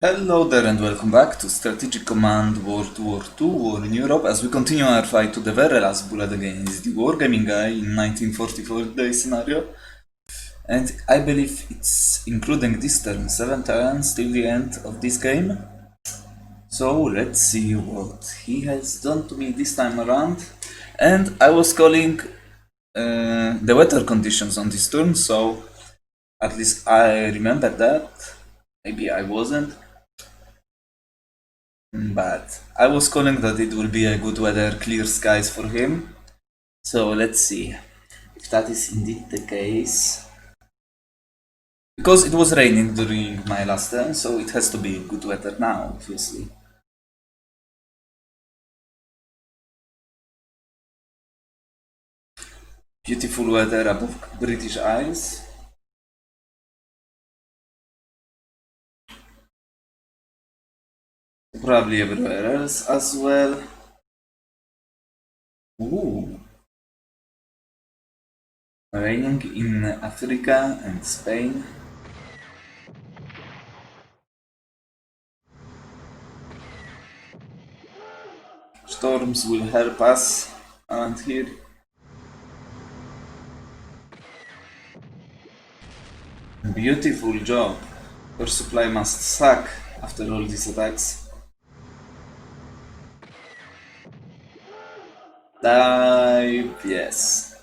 Hello there and welcome back to Strategic Command WWII War in Europe as we continue our fight to the very last bullet against the Wargaming Guy in 1944 day scenario. And I believe it's including this turn 7 turns till the end of this game. So let's see what he has done to me this time around. And I was calling the weather conditions on this turn, so at least I remember that. Maybe I wasn't. But I was calling that it will be a good weather, clear skies for him. So let's see if that is indeed the case. Because it was raining during my last turn, so it has to be good weather now, obviously. Beautiful weather above British Isles. Probably everywhere else as well. Ooh. Raining in Africa and Spain. Storms will help us around here. Beautiful job. Your supply must suck after all these attacks. Dive, yes.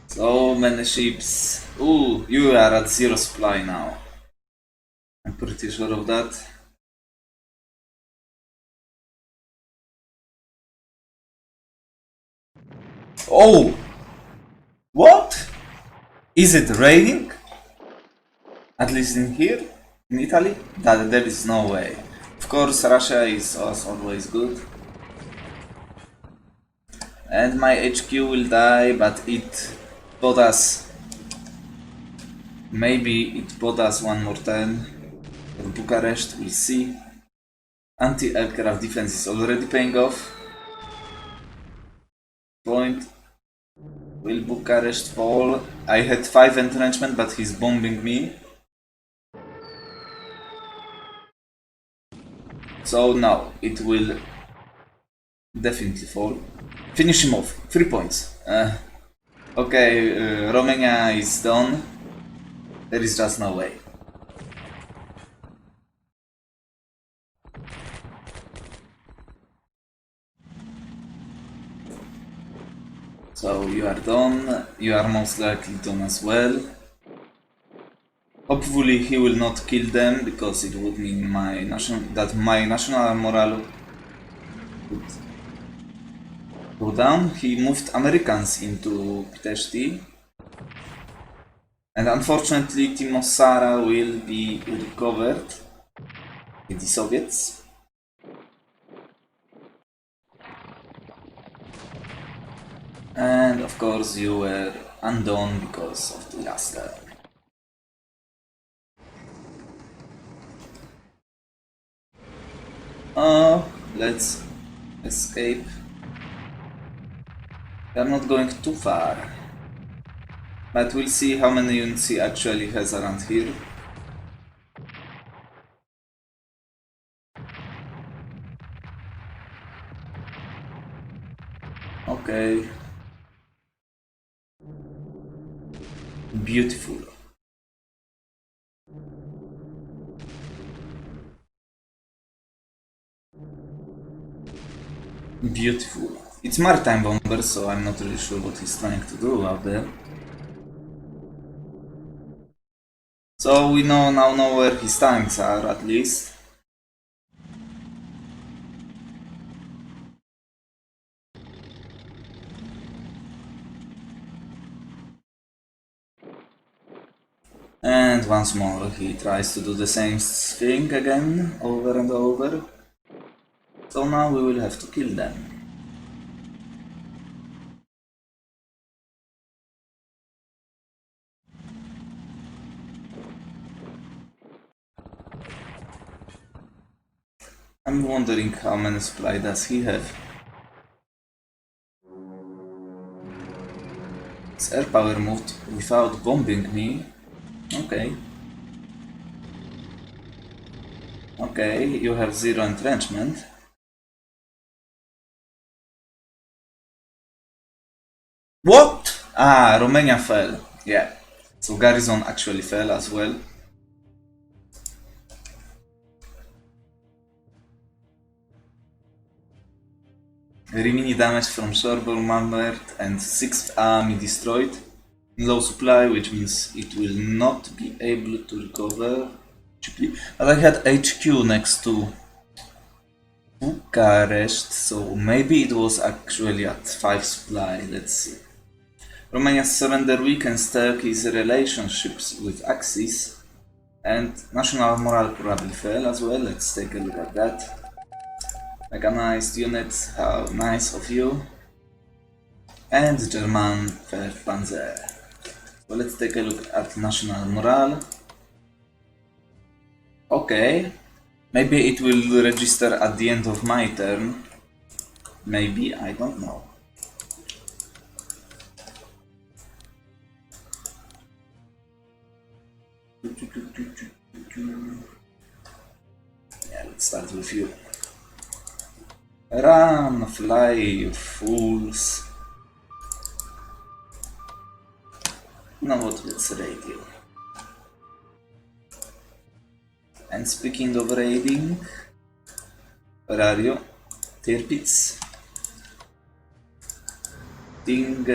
So many ships. Ooh, you are at 0 supply now. I'm pretty sure of that. Oh! What? Is it raining? At least in here? In Italy? That there is no way. Of course, Russia is always good. And my HQ will die, but it bought us. Maybe it bought us one more turn. For Bucharest, we'll see. Anti-aircraft defense is already paying off. Point. Will Bucharest fall? I had 5 entrenchment, but he's bombing me. So no, it will definitely fall. Finish him off. 3 points. Okay, Romania is done. There is just no way. So you are done. You are most likely done as well. Hopefully he will not kill them, because it would mean my national morale would go down. He moved Americans into Pitești. And unfortunately Timisoara will be recovered by the Soviets. And of course you were undone because of the last turn. Let's escape. We are not going too far. But we'll see how many units he actually has around here. Okay. Beautiful. Beautiful. It's maritime bomber, so I'm not really sure what he's trying to do out there. So we now know where his tanks are, at least. And once more he tries to do the same thing again, over and over. So now we will have to kill them. I'm wondering how many supply does he have. His air power moved without bombing me. Okay. Okay, you have 0 entrenchment. What? Ah, Romania fell. Yeah. So garrison actually fell as well. Rimini damage from Shorbor, Malmert and 6th army destroyed. Low supply, which means it will not be able to recover cheaply. But I had HQ next to Bucharest, so maybe it was actually at 5 supply. Let's see. Romania's surrender weakens Turkey's relationships with Axis, and national morale probably fell as well. Let's take a look at that. Mechanized units, how nice of you. And German 3rd Panzer. So let's take a look at national morale. Okay, maybe it will register at the end of my turn. Maybe, I don't know. Yeah, let's start with you. Run, fly, you fools. You know what, let's raid you. And speaking of raiding, where are you? Tirpitz. Ding.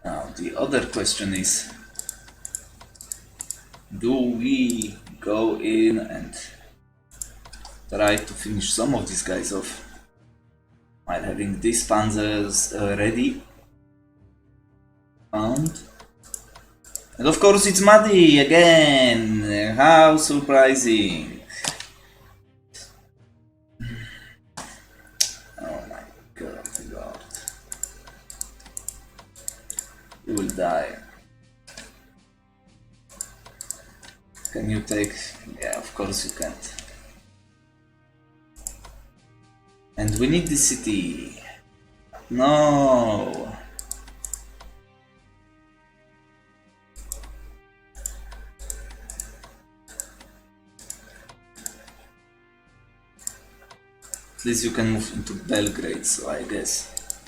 Now the other question is, do we go in and try to finish some of these guys off while having these panzers ready? Found. And of course it's muddy again! How surprising! Oh my god. You will die. Can you take... Yeah, of course you can't. And we need the city. No! At least you can move into Belgrade, so I guess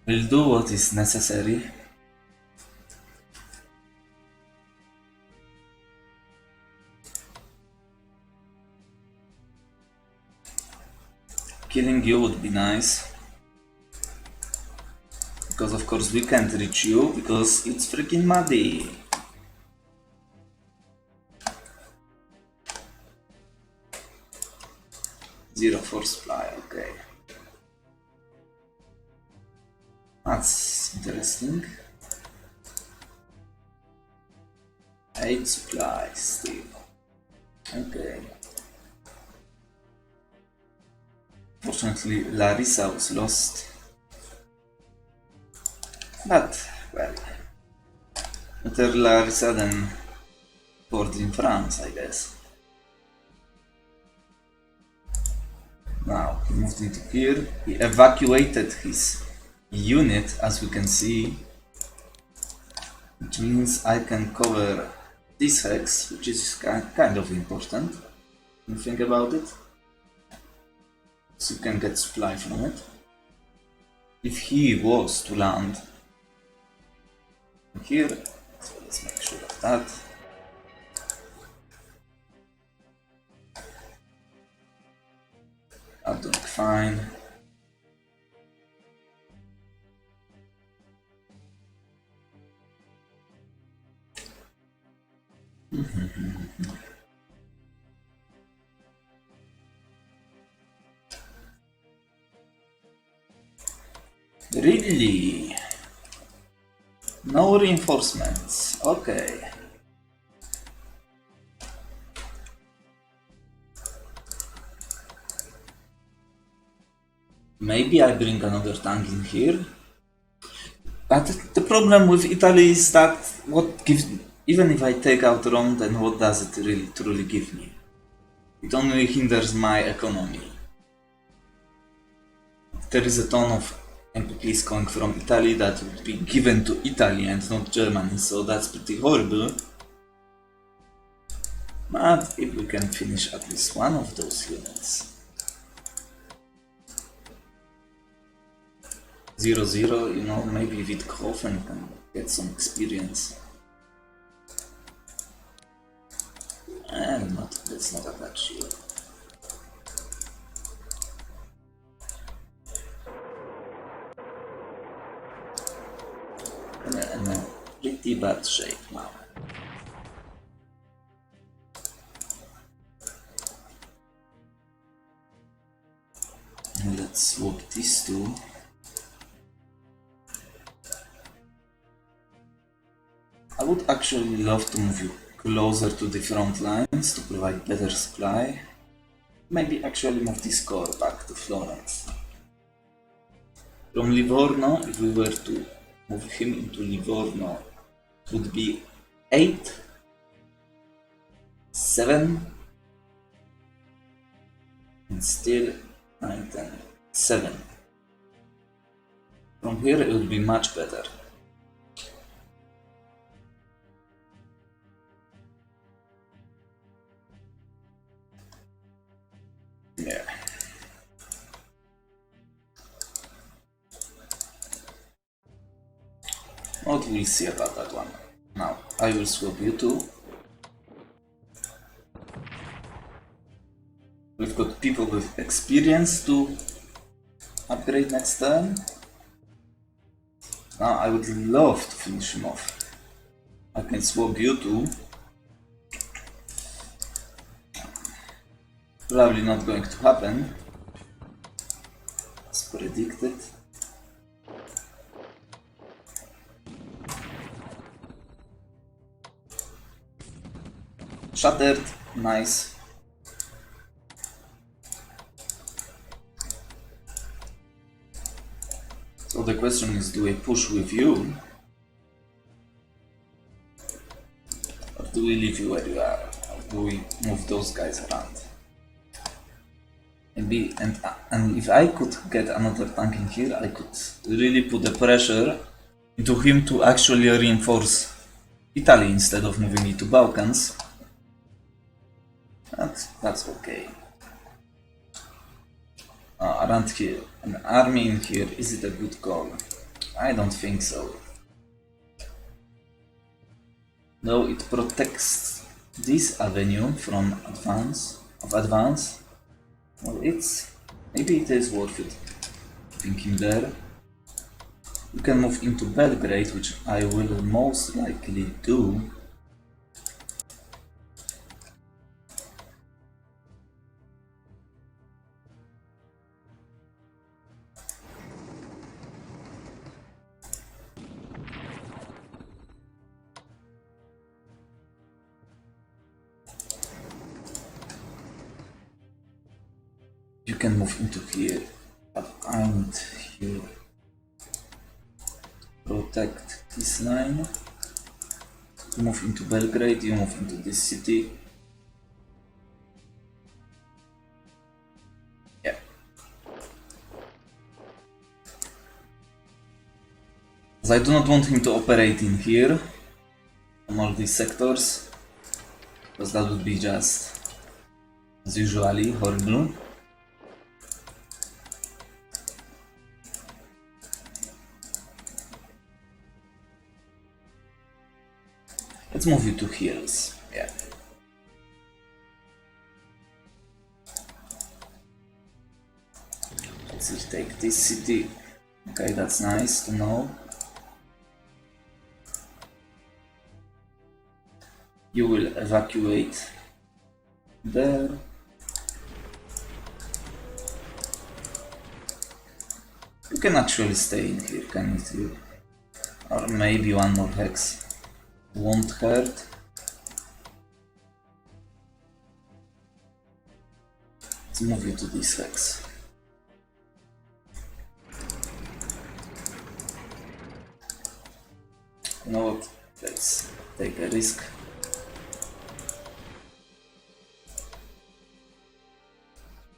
we'll do what is necessary. Killing you would be nice. Because of course we can't reach you, because it's freaking muddy. Zero force supply, okay. That's interesting. 8 supply still. Okay. Fortunately, Larissa was lost. But, well, better Larissa than Ford in France, I guess. Now, he moved into here. He evacuated his unit, as we can see. Which means I can cover this hex, which is kind of important. When you think about it. So you can get supply from it. If he was to land here, so let's make sure of that. I'm doing fine. Really? No reinforcements. Okay. Maybe I bring another tank in here. But the problem with Italy is that what gives, even if I take out Rome, then what does it really truly give me? It only hinders my economy. There is a ton of MPPs coming from Italy that would be given to Italy and not Germany, so that's pretty horrible. But if we can finish at least one of those units. 0-0, you know, maybe Wittkofen can get some experience. And let's not attach you. In a pretty bad shape now. And let's swap these two. I would actually love to move you closer to the front lines to provide better supply. Maybe actually move this core back to Florence. From Livorno, if we were to move him into Livorno, it would be 8, 7, and still 9, 10, 7. From here it would be much better. Yeah. What we'll see about that one. Now, I will swap you two. We've got people with experience to upgrade next turn. Now, I would love to finish him off. I can swap you two. Probably not going to happen, as predicted. Shattered, nice. So the question is, do we push with you? Or do we leave you where you are? Or do we move those guys around? Maybe, and if I could get another tank in here, I could really put the pressure into him to actually reinforce Italy instead of moving it to Balkans. That's okay. Around here, an army in here, is it a good call? I don't think so. No, it protects this avenue from advance. Well, maybe it is worth it keeping him there. You can move into Belgrade, which I will most likely do. You can move into here, but I need here protect this line. To move into Belgrade, you move into this city. Yeah. As I do not want him to operate in here, on all these sectors, because that would be just, as usually, horrible. Let's move you to hills, yeah. Let's take this city. Okay, that's nice to know. You will evacuate there. You can actually stay in here, can you? Or maybe one more hex. Won't hurt. Let's move you to this hex. You know what? Let's take a risk.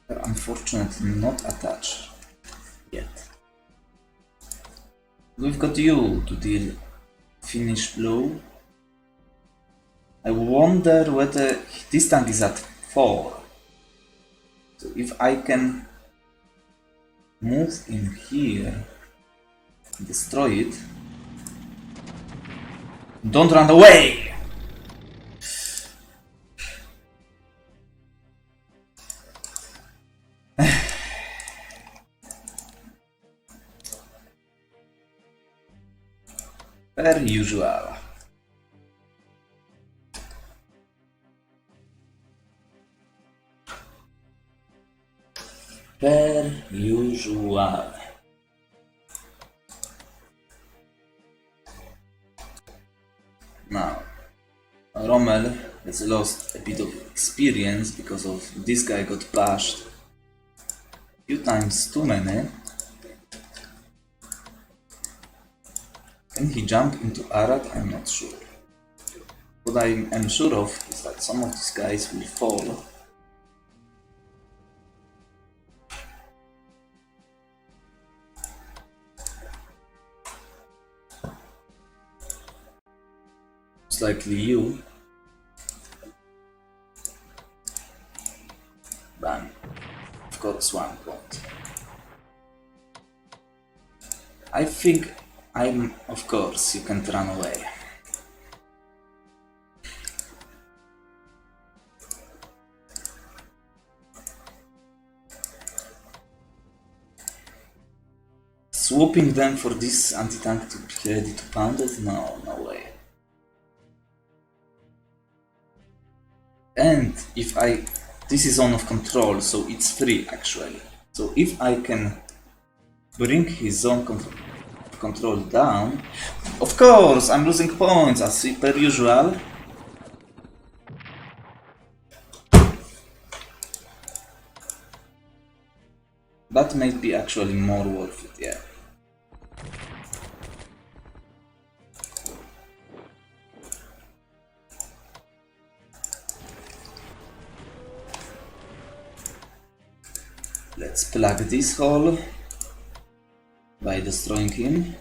They're unfortunately not attached yet. We've got you to deal finish blow. I wonder whether this tank is at 4. So if I can move in here, destroy it. Don't run away! Per usual. Per usual. Now, Rommel has lost a bit of experience because of this guy got bashed a few times too many. Can he jump into Arad? I'm not sure. What I am sure of is that some of these guys will fall. Most likely you. Bam. Of course, 1 point. I think of course, you can't run away. Swooping them for this anti-tank to be ready to pound it? No, no way. And if this is zone of control, so it's free actually. So if I can bring his zone control down, of course I'm losing points as per usual. That may be actually more worth it, yeah. Let's plug this hole by destroying him.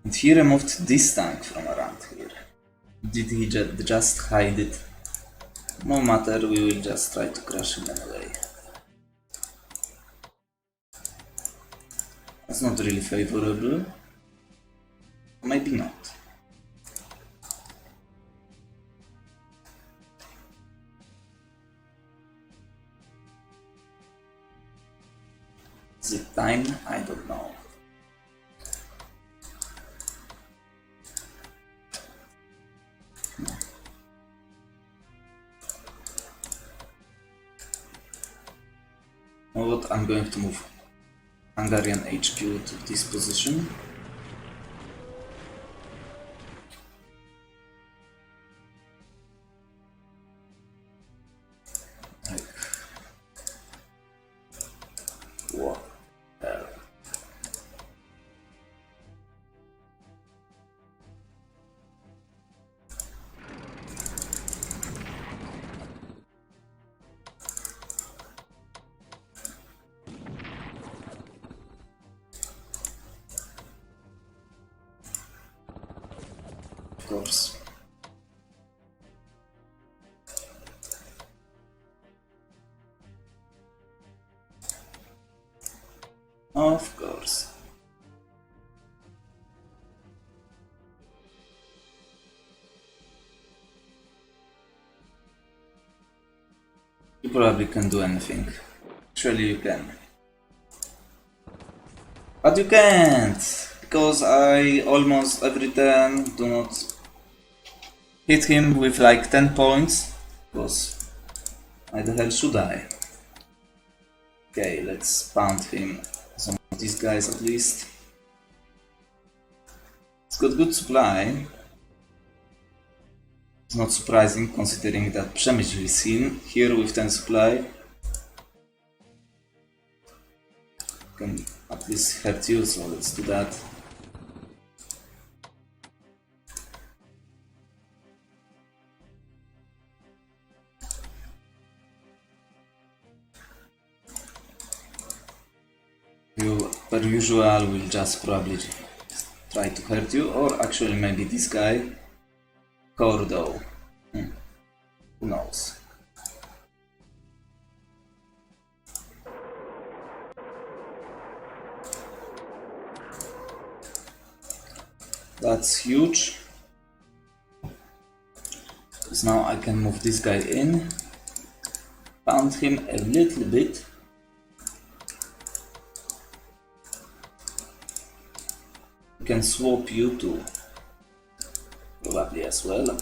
And he removed this tank from around here. Did he just hide it? No matter, we will just try to crush him anyway. That's not really favorable. Maybe not. Is it time? I don't know. You know what? I'm going to move Hungarian HQ to this position. What? Of course. Of course. You probably can't do anything. Actually, you can. But you can't! Because I almost every turn do not hit him with like 10 points. Because why the hell should I? Okay, let's pound him. Some of these guys at least. It's got good supply. It's not surprising considering that Przemysl is in here with 10 supply. Can at least hurt you, so let's do that. per usual will just probably try to hurt you, or actually maybe this guy, Cordo. Who knows? That's huge. Because now I can move this guy in, pound him a little bit. You can swap you to probably as well,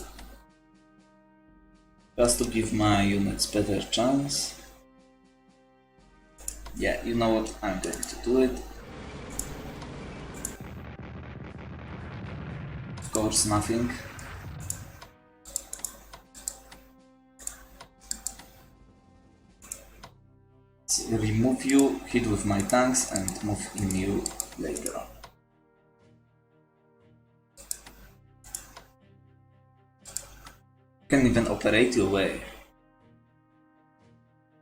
just to give my units better chance. Yeah, you know what, I'm going to do it. Of course, nothing. Remove you, hit with my tanks, and move in you later on. Can even operate your way.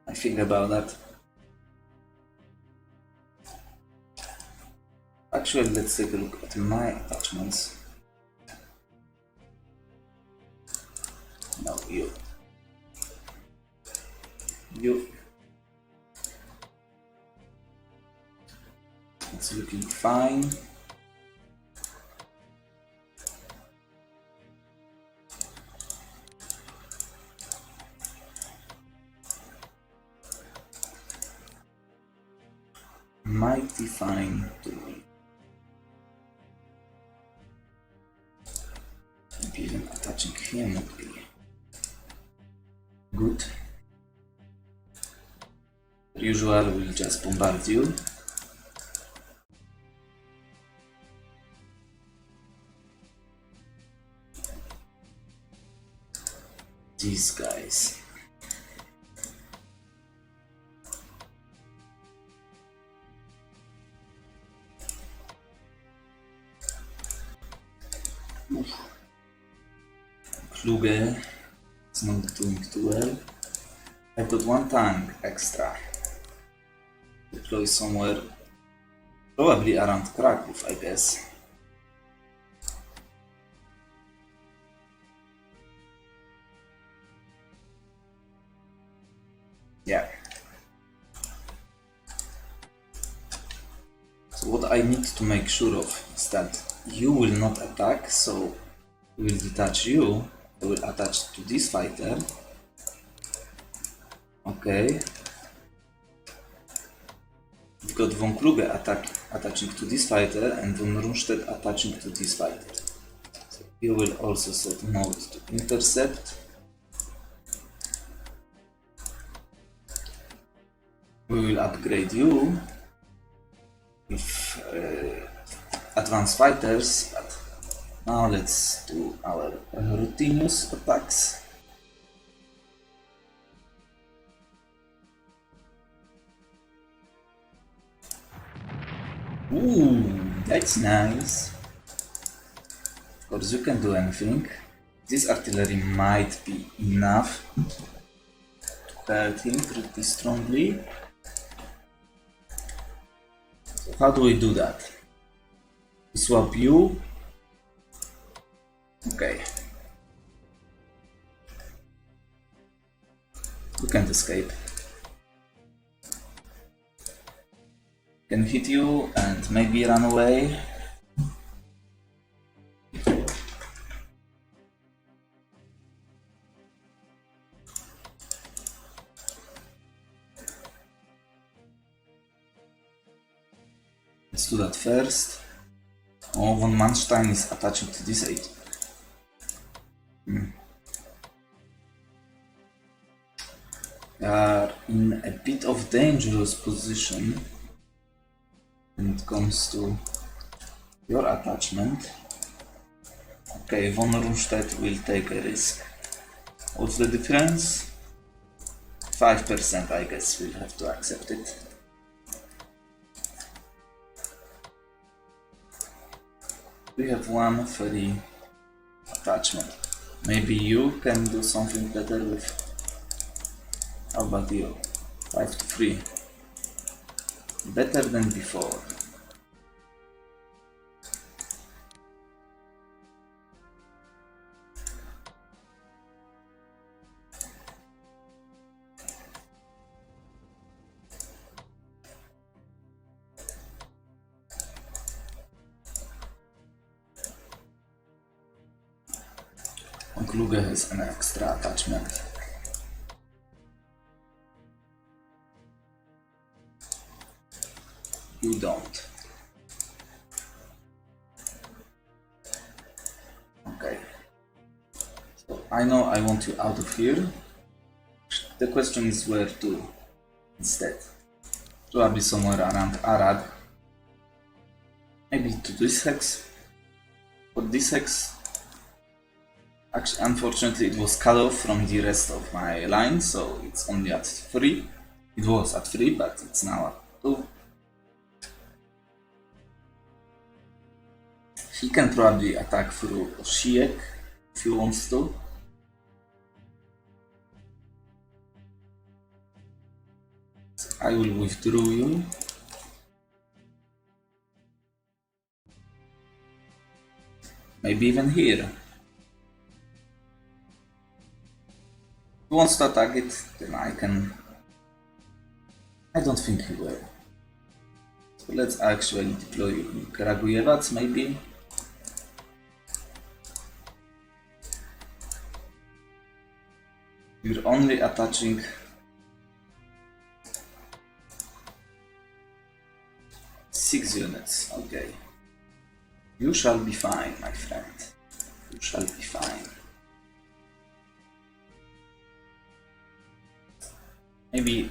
I think about that. Actually, let's take a look at my attachments. No, you. It's looking fine. Mighty fine to me. Maybe even attaching him would be good. Usual, we'll just bombard you. These guys. Kluge, it's not doing too well. I've got one tank extra. Deploy somewhere, probably around Kraków, I guess. Yeah. So what I need to make sure of is that you will not attack, so we will detach you. I will attach to this fighter. Okay. We've got von Kluge attaching to this fighter and von Rundstedt attaching to this fighter. So you will also set mode to intercept. We will upgrade you with advanced fighters, but now let's do our routinous attacks. Ooh, that's nice. Of course, you can do anything. This artillery might be enough to hurt him pretty strongly. So how do we do that? We swap you. Okay. You can't escape. Can hit you and maybe run away. Let's do that first. Oh, von Manstein is attaching to this 8. We are in a bit of dangerous position when it comes to your attachment. Okay, von Rundstedt will take a risk. What's the difference? 5%, I guess we'll have to accept it. We have one free attachment. Maybe you can do something better with. How about you? 5 to 3. Better than before. Kluge has an extra attachment. You don't. Okay. So I know I want you out of here. The question is where to instead. Probably somewhere around Arad. Maybe to this hex. But this hex, actually, unfortunately, it was cut off from the rest of my line, so it's only at 3. It was at 3, but it's now at 2. He can probably attack through Osijek if he wants to. So I will withdraw you. Maybe even here. If he wants to attack it, then I can. I don't think he will. So let's actually deploy Karagujevac maybe. You're only attaching 6 units, okay. You shall be fine, my friend. You shall be fine. Maybe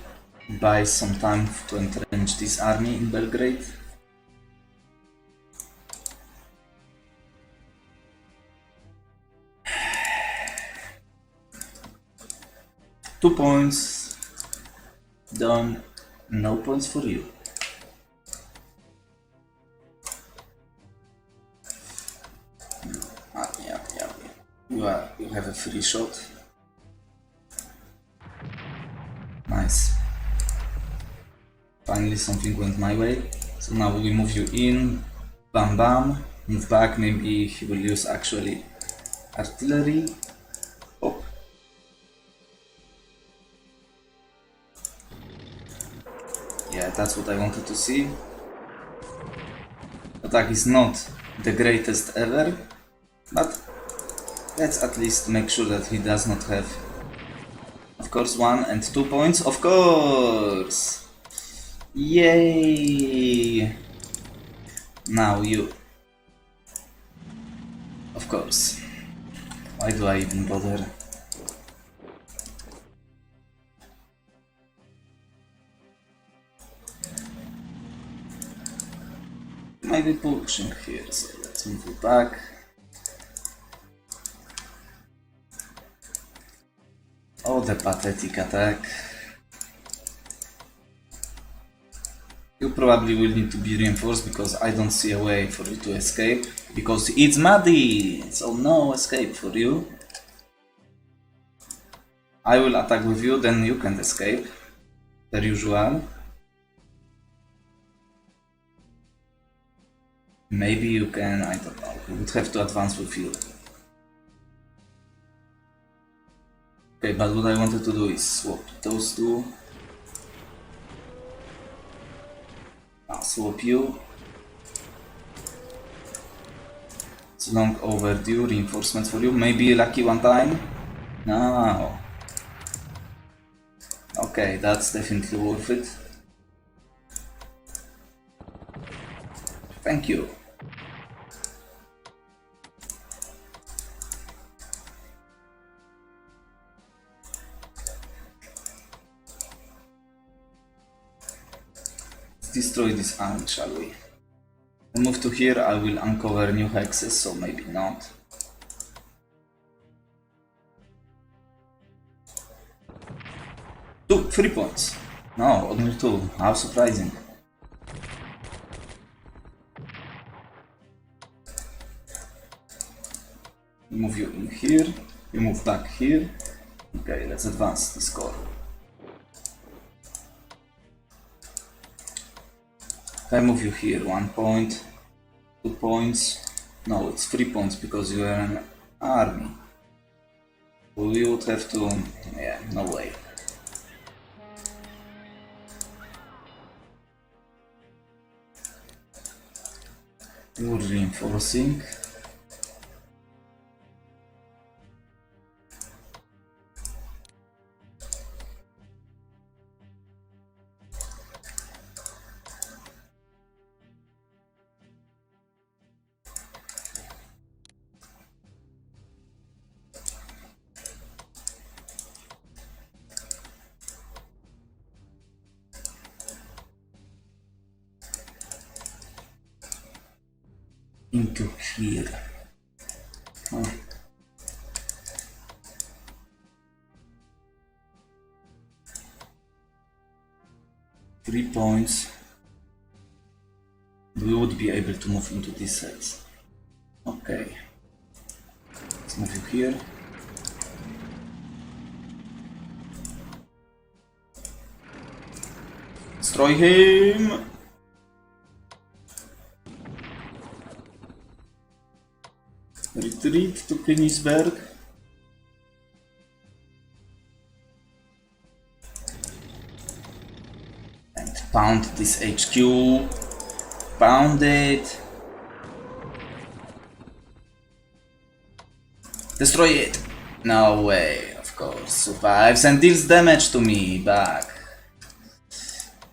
buy some time to entrench this army in Belgrade. Two points. Done. No points for you. Yeah. You have a free shot. Nice. Finally something went my way. So now we move you in. Bam bam. Move back. Maybe he will use actually artillery. Oh. Yeah, that's what I wanted to see. Attack is not the greatest ever, but let's at least make sure that he does not have, of course, 1 and 2 points, of course! Yay! Now you. Of course. Why do I even bother? Might be pushing here, so let's move it back. Oh, the pathetic attack. You probably will need to be reinforced because I don't see a way for you to escape. Because it's muddy! So no escape for you. I will attack with you, then you can escape. Per usual. Maybe you can, I don't know. We would have to advance with you. Okay, but what I wanted to do is swap those two. I'll swap you. It's long overdue reinforcements for you. Maybe lucky one time? No. Okay, that's definitely worth it. Thank you. Destroy this army, shall we? We'll move to here, I will uncover new hexes, so maybe not. Two, 3 points. No, only 2. How surprising. Move you in here, you move back here. Okay, let's advance the score. If I move you here, 1 point, 2 points, no, it's 3 points because you are an army. We would have to, yeah, no way. You're reinforcing. into here. Oh. Three points. We would be able to move into these sets. Okay. Let's move you here. Destroy him! Retreat to Königsberg. And pound this HQ. Pound it. Destroy it. No way, of course. Survives and deals damage to me back.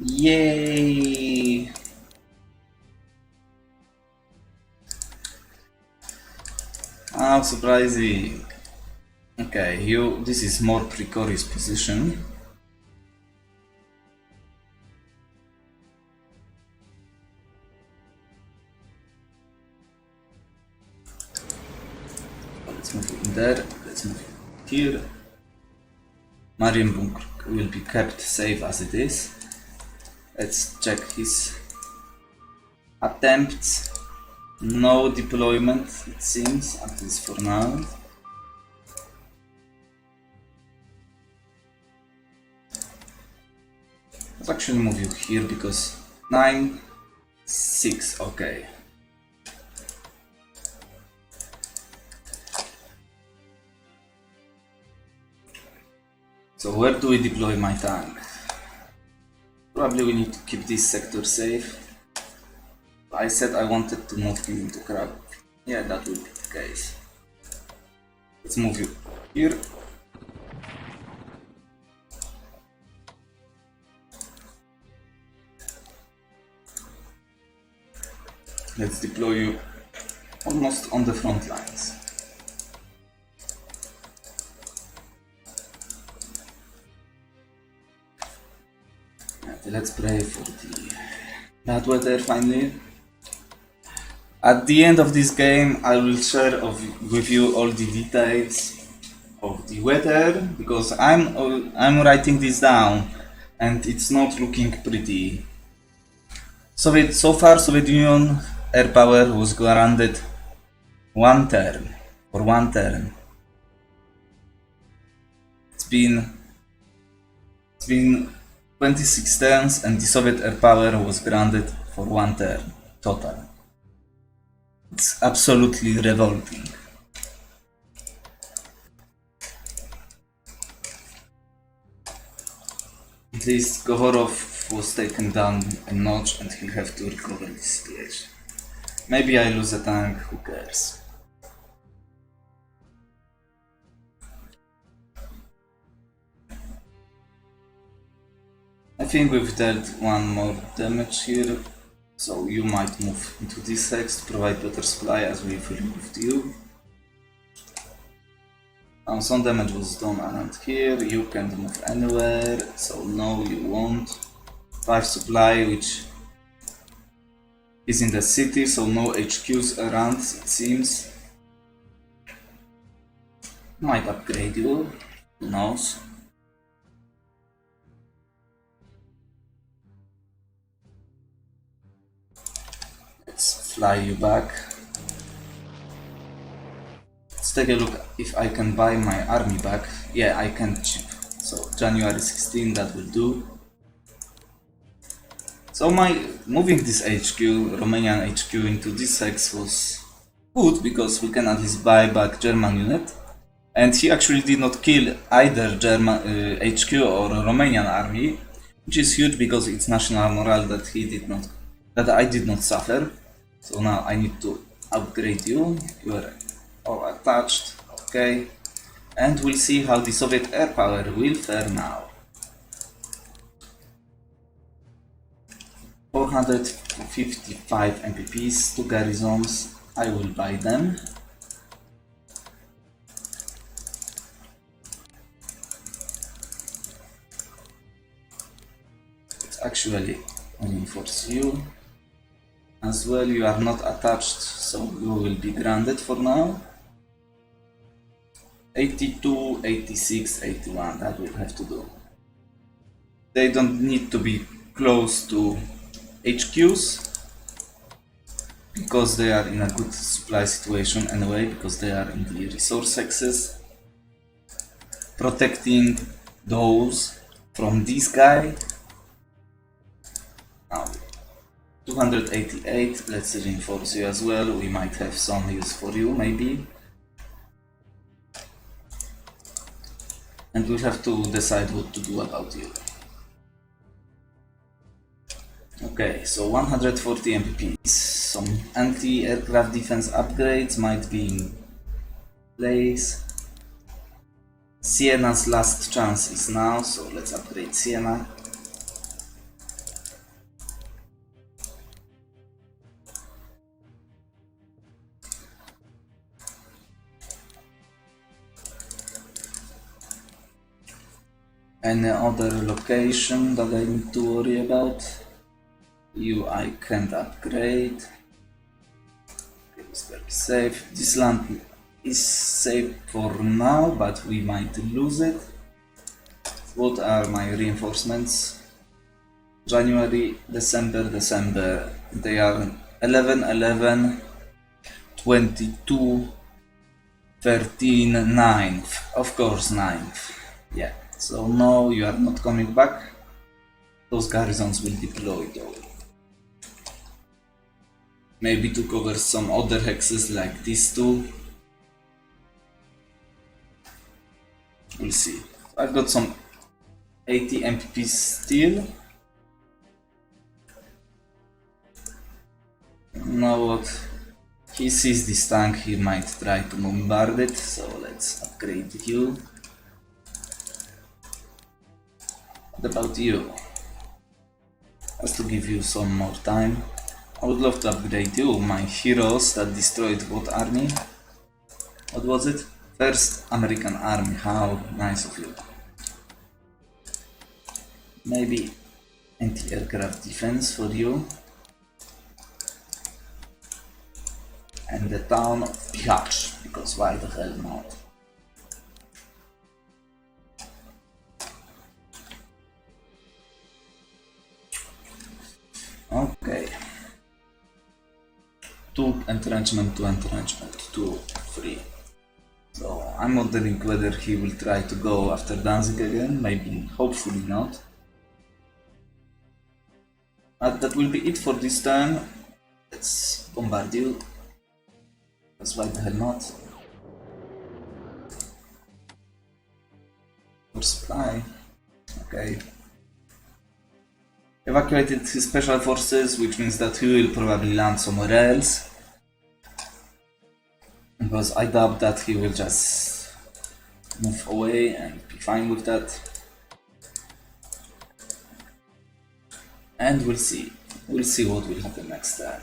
Yay! How surprising. Okay, this is more precarious position. Let's move in there, let's move here. Marienburg will be kept safe as it is. Let's check his attempts. No deployment, it seems, at least for now. Let's actually move you here because 9, 6, okay. So where do we deploy my tank? Probably we need to keep this sector safe. I said I wanted to move him into Krakow. Yeah, that will be the case. Let's move you here. Let's deploy you almost on the front lines. And let's pray for the bad weather finally. At the end of this game, I will share with you all the details of the weather because I'm writing this down and it's not looking pretty. So far, Soviet Union air power was granted one turn. It's been 26 turns and the Soviet air power was granted for one turn total. It's absolutely revolting. At least Gohorov was taken down a notch and he'll have to recover this situation. Maybe I lose a tank, who cares? I think we've dealt one more damage here. So you might move into this hex to provide better supply as we've removed you. Some damage was done around here, you can't move anywhere, so no you won't. 5 supply which is in the city, so no HQs around it seems. Might upgrade you, who knows. Let's fly you back. Let's take a look if I can buy my army back. Yeah, I can cheap. So January 16, that will do. So my moving this HQ, Romanian HQ into this hex was good because we can at least buy back German unit. And he actually did not kill either German HQ or Romanian army, which is huge because it's national morale that I did not suffer. So now I need to upgrade you. You are all attached, okay. And we'll see how the Soviet air power will fare now. 455 MPPs, 2 garrisons, I will buy them. Let's actually reinforce you. As well, you are not attached, so you will be granted for now. 82, 86, 81, that will have to do. They don't need to be close to HQs, because they are in a good supply situation anyway, because they are in the resource axis. Protecting those from this guy. Now, 288, let's reinforce you as well, we might have some use for you, maybe. And we'll have to decide what to do about you. Okay, so 140 MPPs. Some anti-aircraft defense upgrades might be in place. Siena's last chance is now, so let's upgrade Siena. Any other location that I need to worry about? You I can't upgrade. Okay, this will be safe. This land is safe for now, but we might lose it. What are my reinforcements? January, December, December. They are 11, 11, 22, 13, 9th. Of course, 9th. Yeah. So no, you are not coming back. Those garrisons will deploy though. Maybe to cover some other hexes like these two. We'll see. I've got some 80 MPPs still. Now what? He sees this tank, he might try to bombard it, so let's upgrade you. What about you? Just to give you some more time. I would love to upgrade you, my heroes that destroyed what army? What was it? First American Army, how nice of you. Maybe anti-aircraft defense for you. And the town of Bihać, because why the hell not? Okay. 2 entrenchment, 2 entrenchment, 2, 3. So I'm wondering whether he will try to go after Danzig again, maybe, hopefully not. But that will be it for this turn. Let's bombard you. Because why the hell not? For supply. Okay. Evacuated his special forces, which means that he will probably land somewhere else. Because I doubt that he will just move away and be fine with that. And we'll see. We'll see what will happen next time.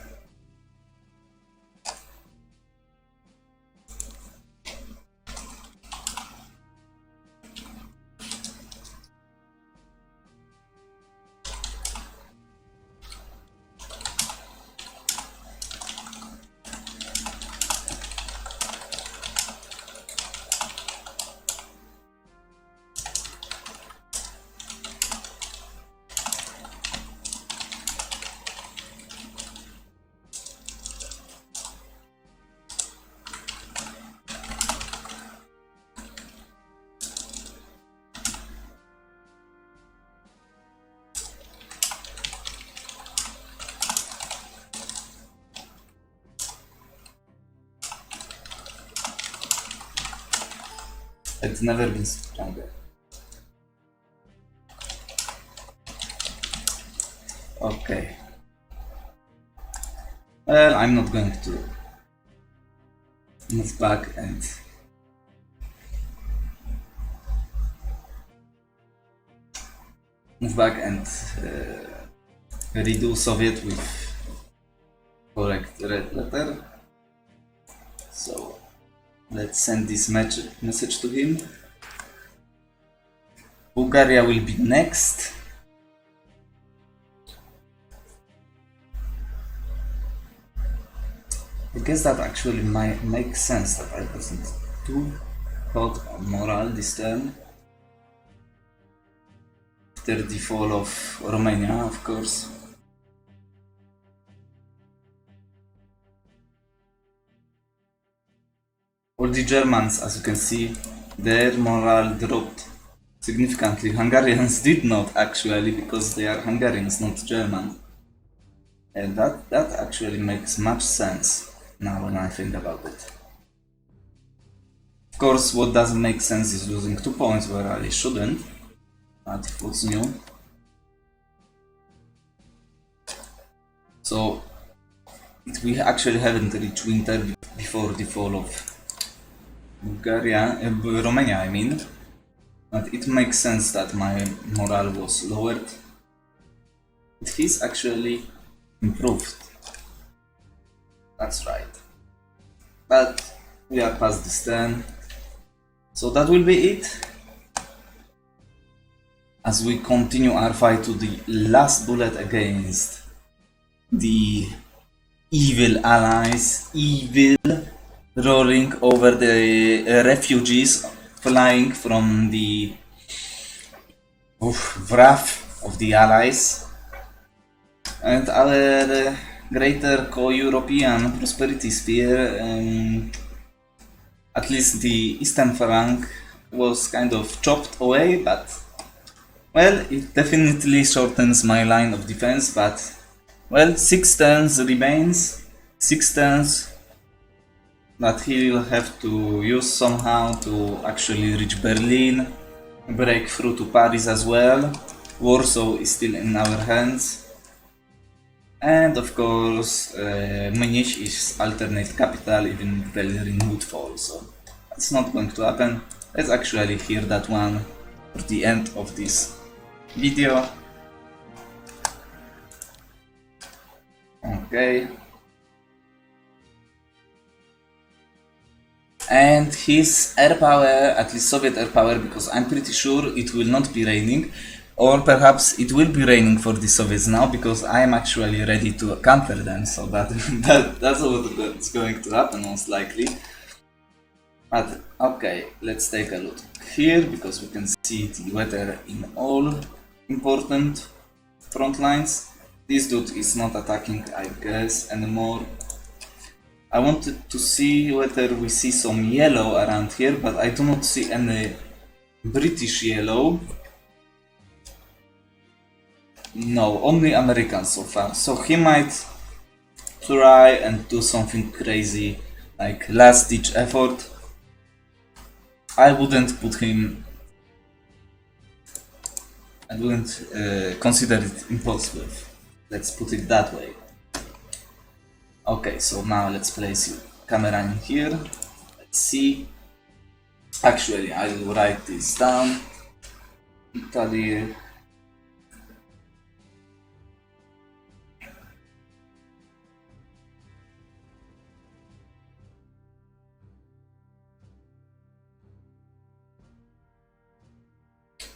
It's never been stronger. Okay. Well, I'm not going to move back and redo Soviet with correct red letter. So let's send this message to him. Bulgaria will be next. I guess that actually might make sense that I wasn't too hot on morale this turn. After the fall of Romania, of course. All the Germans, as you can see, their morale dropped significantly. Hungarians did not actually, because they are Hungarians, not German. And that actually makes much sense now when I think about it. Of course, what doesn't make sense is losing 2 points where I shouldn't. But what's new? So we actually haven't reached winter before the fall of Romania, I mean. But it makes sense that my morale was lowered. It is actually improved. That's right. But we are past this turn. So that will be it. As we continue our fight to the last bullet against the evil allies, rolling over the refugees flying from the wrath of the allies, and our greater co-European prosperity sphere, at least the eastern flank, was kind of chopped away, but well, it definitely shortens my line of defense, but well, 6 turns remains, 6 turns that he will have to use somehow to actually reach Berlin, break through to Paris as well. Warsaw is still in our hands. And of course, Munich is alternate capital, even Berlin would fall, so that's not going to happen. Let's actually hear that one for the end of this video. Okay. And his air power, at least Soviet air power, because I'm pretty sure it will not be raining, or perhaps it will be raining for the Soviets now, because I am actually ready to counter them, so that's what's going to happen most likely. But okay, let's take a look here, because we can see the weather in all important front lines. This dude is not attacking, I guess, anymore. I wanted to see whether we see some yellow around here, but I do not see any British yellow. No, only Americans so far. So he might try and do something crazy, like last ditch effort. I wouldn't put him... I wouldn't consider it impossible. Let's put it that way. Okay, so now let's place your camera in here. Let's see. Actually, I will write this down. Italy.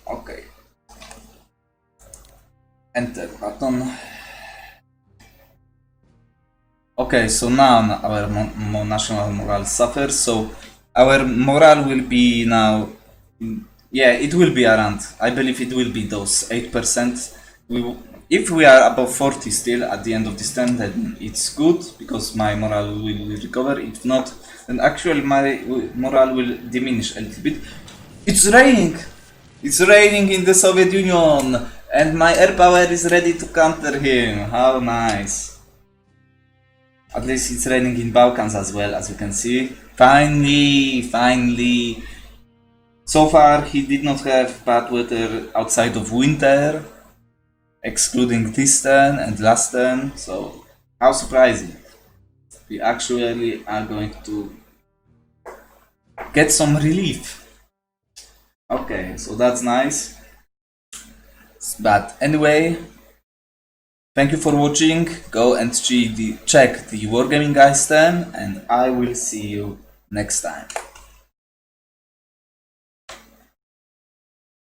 Okay. Enter button. Okay, so now our national morale suffers, so our morale will be now, yeah, it will be around, I believe it will be those 8%. If we are above 40 still at the end of this turn, then it's good, because my morale will recover. If not, then actually my morale will diminish a little bit. It's raining! It's raining in the Soviet Union! And my air power is ready to counter him! How nice! At least it's raining in Balkans as well, as you can see. Finally! So far he did not have bad weather outside of winter, excluding this turn and last turn, so how surprising. We actually are going to get some relief. Okay, so that's nice. But anyway, thank you for watching. Go and check the Wargaming Guy stand, and I will see you next time.